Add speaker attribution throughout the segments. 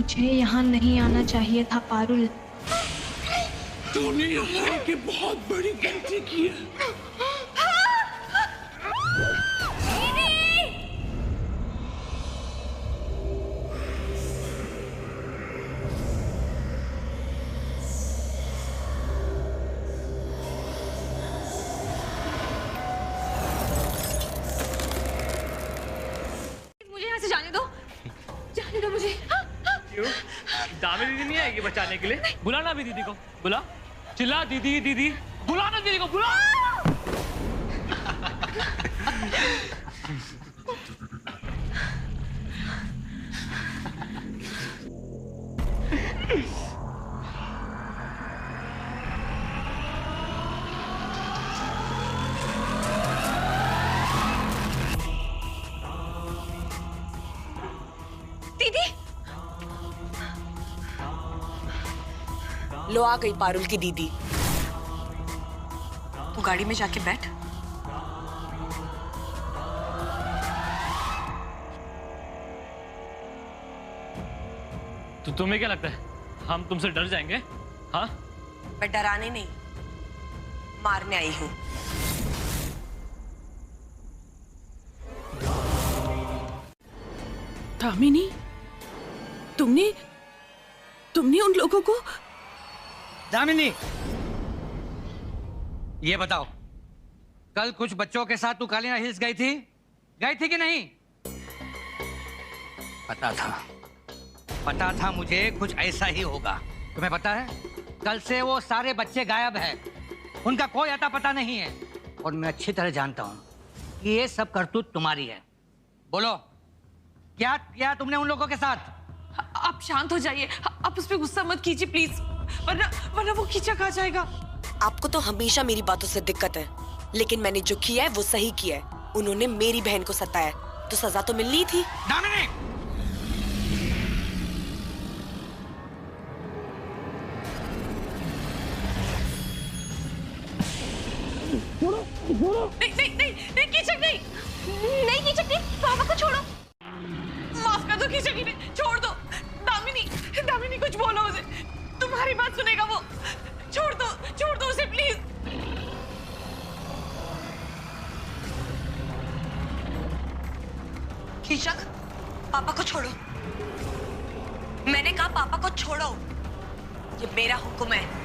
Speaker 1: मुझे यहाँ नहीं आना चाहिए था पारुल।
Speaker 2: तूने यहाँ आके बहुत बड़ी गलती की है।
Speaker 3: मुझे यहाँ से जाने दो मुझे।
Speaker 4: क्यों? दामिनी दीदी नहीं आएगी बचाने के लिए? बुला ना अभी दीदी को, बुला, चिल्ला दीदी दीदी, बुला ना दीदी को, बुला।
Speaker 3: दीदी
Speaker 5: लो आ गई पारुल की दीदी। तू गाड़ी में जाके बैठ।
Speaker 4: तो तुम्हें क्या लगता है हम तुमसे डर जाएंगे? हाँ?
Speaker 5: मैं डराने नहीं, मारने आई हूँ।
Speaker 6: दामिनी, तुमने उन लोगों को।
Speaker 7: दामिनी, ये बताओ, कल कुछ बच्चों के साथ तू कालिया हिल्स गई थी कि नहीं? पता था मुझे कुछ ऐसा ही होगा। तुम्हें पता है, कल से वो सारे बच्चे गायब हैं, उनका कोई अता पता नहीं है। और मैं अच्छी तरह जानता हूँ कि ये सब करतूत तुम्हारी है। बोलो, क्या किया तुमने उन लोगों के साथ?
Speaker 6: आप शांत हो जाइए, आप उस पर गुस्सा मत कीजिए प्लीज, वरना वो खींचा खा जाएगा।
Speaker 5: आपको तो हमेशा मेरी बातों से दिक्कत है, लेकिन मैंने जो किया है वो सही किया है। उन्होंने मेरी बहन को सताया, तो सजा तो मिलनी थी।
Speaker 7: दामिनी!
Speaker 6: नहीं कीचक नहीं कीचक नहीं, पापा को छोड़ो, माफ कर दो कीचक, छोड़ दो। दामिनी कुछ बोलो उसे, तुम्हारी बात सुनेगा वो। छोड़ दो उसे प्लीज।
Speaker 5: कीचक, पापा को छोड़ो। मैंने कहा पापा को छोड़ो, ये मेरा हुक्म है।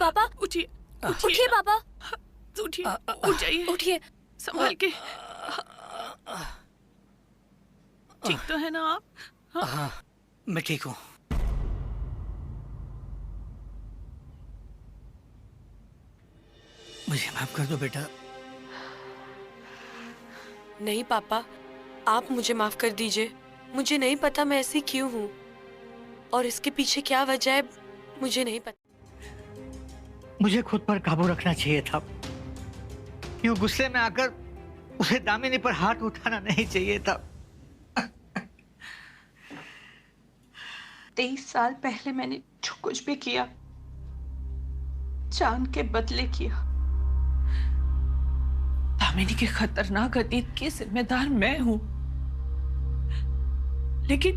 Speaker 3: पापा
Speaker 6: उठिए
Speaker 3: पापा,
Speaker 6: उठ जाइए,
Speaker 3: उठिए,
Speaker 6: संभाल के। ठीक तो है ना आप?
Speaker 7: हाँ, मैं ठीक हूँ। मुझे माफ कर दो बेटा।
Speaker 5: नहीं पापा, आप मुझे माफ कर दीजिए। मुझे नहीं पता मैं ऐसी क्यों हूँ, और इसके पीछे क्या वजह है मुझे नहीं पता।
Speaker 7: मुझे खुद पर काबू रखना चाहिए था। यूं गुस्से में आकर उसे दामिनी पर हाथ उठाना नहीं चाहिए था।
Speaker 6: 23 साल पहले मैंने जो कुछ भी किया, जान के बदले किया। दामिनी के खतरनाक अतीत की जिम्मेदार मैं हूं, लेकिन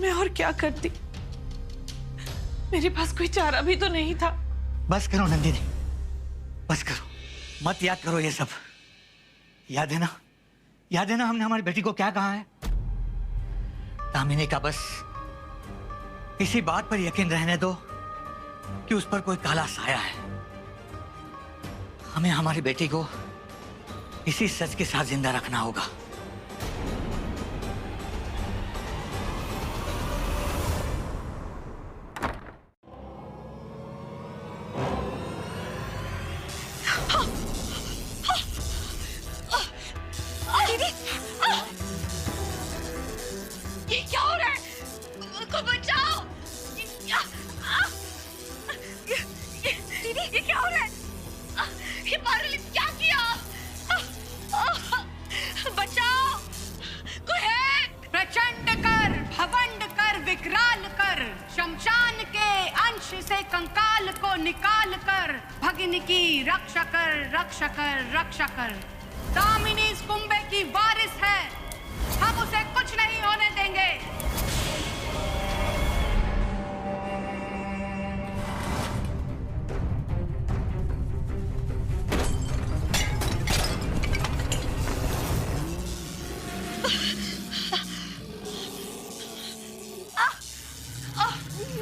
Speaker 6: मैं और क्या करती? मेरे पास कोई चारा भी तो नहीं था।
Speaker 7: बस करो नंदिनी, बस करो, मत याद करो ये सब। याद है ना हमने हमारी बेटी को क्या कहा है? दामिनी का बस इसी बात पर यकीन रहने दो कि उस पर कोई काला साया है। हमें हमारी बेटी को इसी सच के साथ जिंदा रखना होगा।
Speaker 3: ये क्या हो रहा है? उनको बचाओ! दीदी, ये क्या हो रहा है? ये पारुल ने क्या किया? बचाओ!
Speaker 8: वंश से कंकाल को निकाल कर भगिनी की रक्षा कर। दामिनी इस कुंबे की वारिस है, हम उसे कुछ नहीं होने देंगे।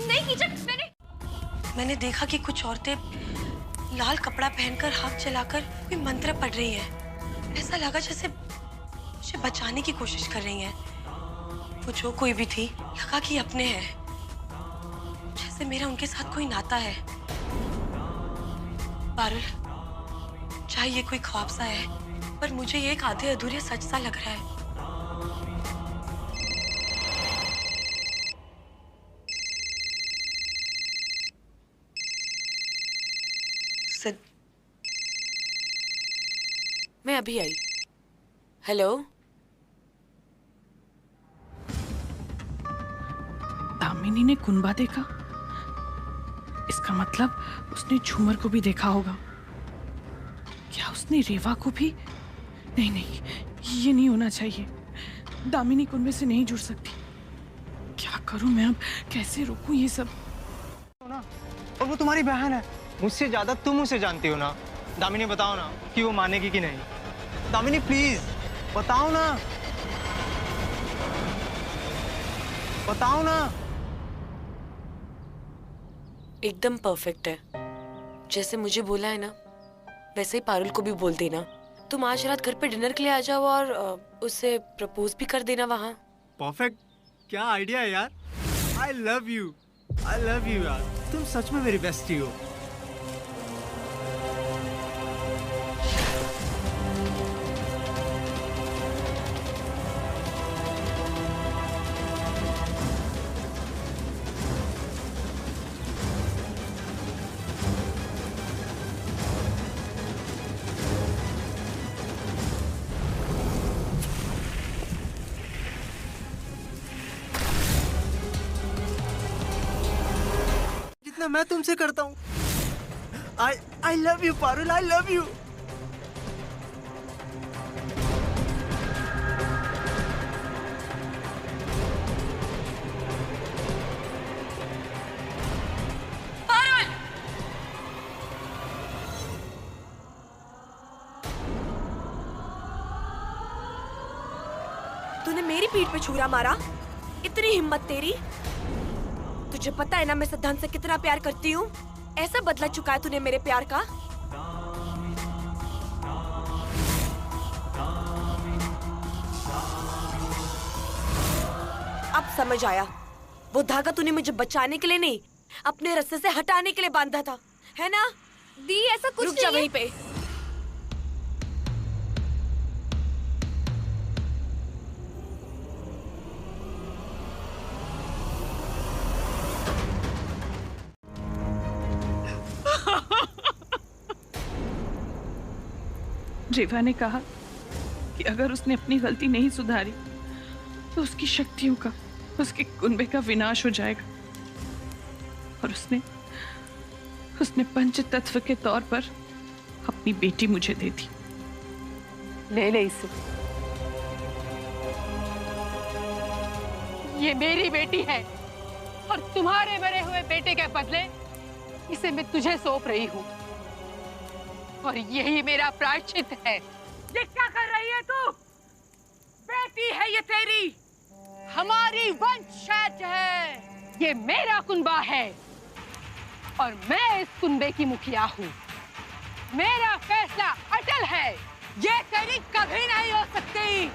Speaker 3: नहीं कीचक,
Speaker 5: मैंने देखा कि कुछ औरतें लाल कपड़ा पहनकर हाथ चलाकर कोई मंत्र पढ़ रही हैं। ऐसा लगा जैसे मुझे बचाने की कोशिश कर रही हैं। वो जो कोई भी थी, लगा कि अपने हैं, जैसे मेरा उनके साथ कोई नाता है। पारुल, चाहे ये कोई ख्वाब सा है, पर मुझे ये एक आधे अधूरे सच सा लग रहा है। मैं अभी आई। हेलो,
Speaker 6: दामिनी ने कुंबा देखा, इसका मतलब उसने झूमर को भी देखा होगा। क्या उसने रेवा को भी? नहीं नहीं, ये नहीं होना चाहिए। दामिनी कुंबे से नहीं जुड़ सकती। क्या करूं मैं अब, कैसे रोकूं ये सब?
Speaker 9: और वो तुम्हारी बहन है, मुझसे ज्यादा तुम उसे जानती हो ना। दामिनी बताओ ना कि वो मानेगी कि नहीं। दामिनी प्लीज बताओ ना, बताओ ना।
Speaker 5: एकदम परफेक्ट है। जैसे मुझे बोला है ना, वैसे ही पारुल को भी बोल देना। तुम आज रात घर पे डिनर के लिए आ जाओ और उससे प्रपोज भी कर देना वहाँ।
Speaker 9: परफेक्ट, क्या आइडिया है यार। आई लव यू यार, तुम सच में मेरी बेस्टी हो। मैं तुमसे करता हूँ। I love you Parul, I love you.
Speaker 3: Parul!
Speaker 10: तूने मेरी पीठ पे छुरा मारा? इतनी हिम्मत तेरी? तुझे पता है ना मैं सिद्धांत से कितना प्यार करती हूँ। ऐसा बदला चुका है तूने मेरे प्यार का। अब समझ आया, वो धागा तूने मुझे बचाने के लिए नहीं, अपने रास्ते से हटाने के लिए बांधा था, है ना?
Speaker 3: दी ऐसा कुछ
Speaker 10: रुक जा
Speaker 3: नहीं
Speaker 10: वहीं पे।
Speaker 6: रेवा ने कहा कि अगर उसने अपनी गलती नहीं सुधारी तो उसकी शक्तियों का, उसके कुनबे का विनाश हो जाएगा। और उसने पंच तत्व के तौर पर अपनी बेटी मुझे दे दी।
Speaker 8: ले ले इसे, ये मेरी बेटी है और तुम्हारे मरे हुए बेटे के बदले इसे मैं तुझे सौंप रही हूँ और यही मेरा प्रायश्चित है। ये क्या कर रही है तू? बेटी है ये तेरी, हमारी वंशज है, ये मेरा कुनबा है और मैं इस कुनबे की मुखिया हूँ। मेरा फैसला अटल है, ये तेरी कभी नहीं हो सकती।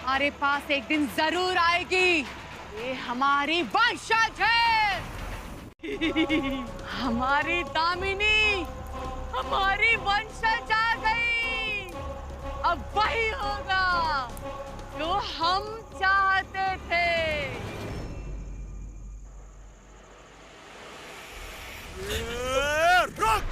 Speaker 8: हमारे पास एक दिन जरूर आएगी, ये हमारी वंशज है। हमारी दामिनी, हमारी वंशज आ गई। अब वही होगा जो हम चाहते थे।
Speaker 2: रुक!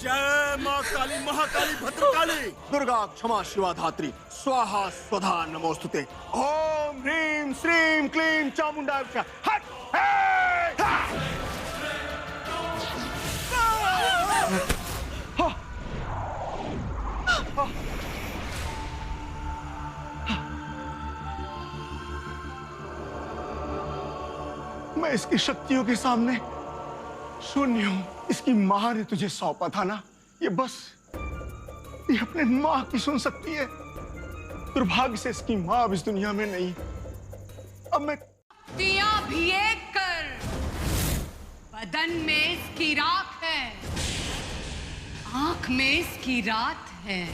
Speaker 2: जय मां काली महाकाली भद्रकाली दुर्गा क्षमा शिवा धात्री स्वाहा स्वधा नमोस्तुते। ओम ह्रीं श्रीं क्लीं चामुंडा हट मैं इसकी शक्तियों के सामने शून्य हूं। इसकी मां ने तुझे सौंपा था ना, ये बस ये अपने मां की सुन सकती है। दुर्भाग्य से इसकी मां अब इस दुनिया में नहीं। अब मैं
Speaker 8: दिया भी एक कर, बदन में इसकी राख है, आंख में इसकी रात है,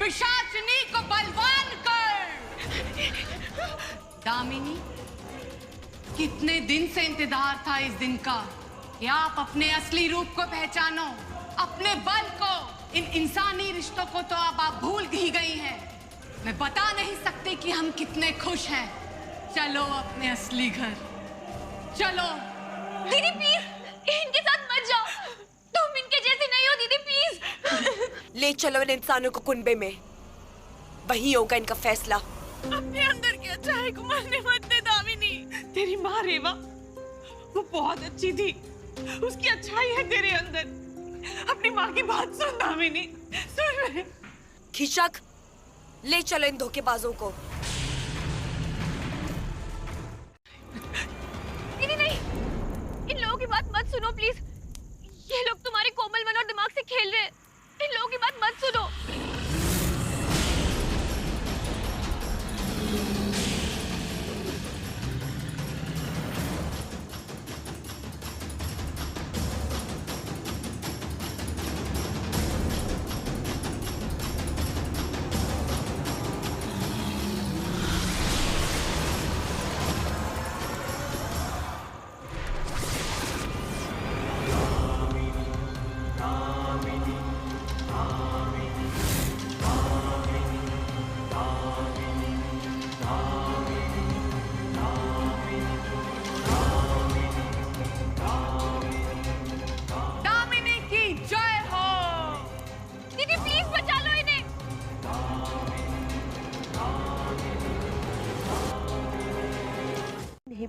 Speaker 8: पिशाचनी को बलवान कर। दामिनी, कितने दिन से इंतजार था इस दिन का कि आप अपने असली रूप को पहचानो, अपने बल को। इन इंसानी रिश्तों को तो अब आप भूल ही गई हैं। मैं बता नहीं सकती कि हम कितने खुश हैं। चलो अपने असली घर चलो।
Speaker 3: दीदी प्लीज इनके साथ मत जाओ, तुम इनके जैसी नहीं हो दीदी प्लीज।
Speaker 10: ले चलो इन इंसानों को कुनबे में, वही होगा इनका फैसला।
Speaker 6: अपने अंदर की अच्छाई को मरने मत दे दामिनी। तेरी माँ रेवा वो बहुत अच्छी थी, उसकी अच्छाई है तेरे अंदर। अपनी माँ की बात सुन दामिनी, सुन मेरे।
Speaker 10: खिचक, ले चलो इन धोखेबाजों को।
Speaker 3: दीदी नहीं, इन लोगों की बात मत सुनो प्लीज। ये लोग तुम्हारे कोमल मन और दिमाग से खेल रहे हैं। इन लोगों की बात मत सुनो।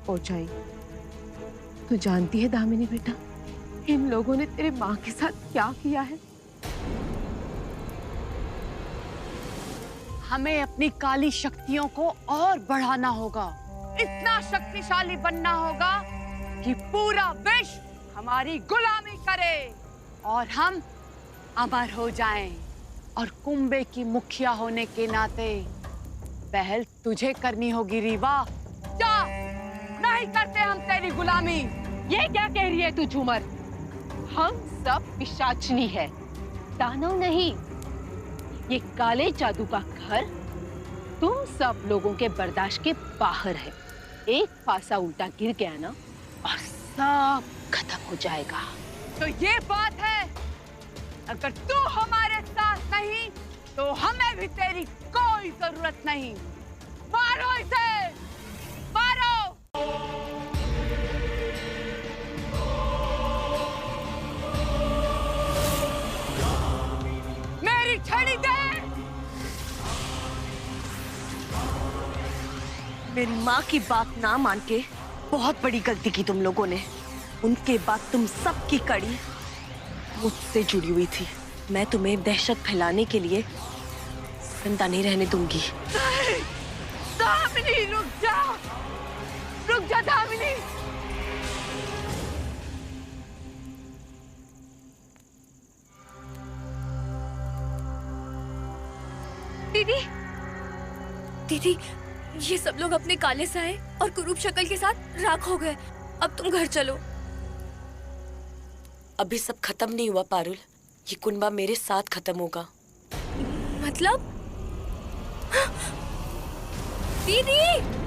Speaker 8: पहुंचाई। तू जानती है दामिनी बेटा, इन लोगों ने तेरे माँ के साथ क्या किया है? हमें अपनी काली शक्तियों को और बढ़ाना होगा, इतना शक्तिशाली बनना होगा कि पूरा विश्व हमारी गुलामी करे और हम अमर हो जाएं। और कुंबे की मुखिया होने के नाते पहल तुझे करनी होगी रीवा। जा, नहीं करते हम तेरी गुलामी। ये क्या कह रही है तू झूमर? हम सब पिशाचनी है, दानव नहीं। ये काले जादू का घर तुम सब लोगों के बर्दाश्त के बाहर है। एक पासा उल्टा गिर गया ना और सब खत्म हो जाएगा। तो ये बात है, अगर तू हमारे साथ नहीं तो हमें भी तेरी कोई जरूरत नहीं। मारो इसे, मारो। मेरी छड़ी दे।
Speaker 10: मेरी माँ की बात ना मान के बहुत बड़ी गलती की तुम लोगों ने। उनके बाद तुम सबकी कड़ी मुझसे जुड़ी हुई थी। मैं तुम्हें दहशत फैलाने के लिए जिंदा नहीं रहने दूंगी।
Speaker 8: दामिनी रुक जा, रुक जा दामिनी।
Speaker 3: दीदी, दीदी, ये सब लोग अपने काले साए और कुरूप शक्ल के साथ राख हो गए। अब तुम घर चलो।
Speaker 10: अभी सब खत्म नहीं हुआ पारुल, ये कुनबा मेरे साथ खत्म होगा।
Speaker 3: मतलब? दीदी!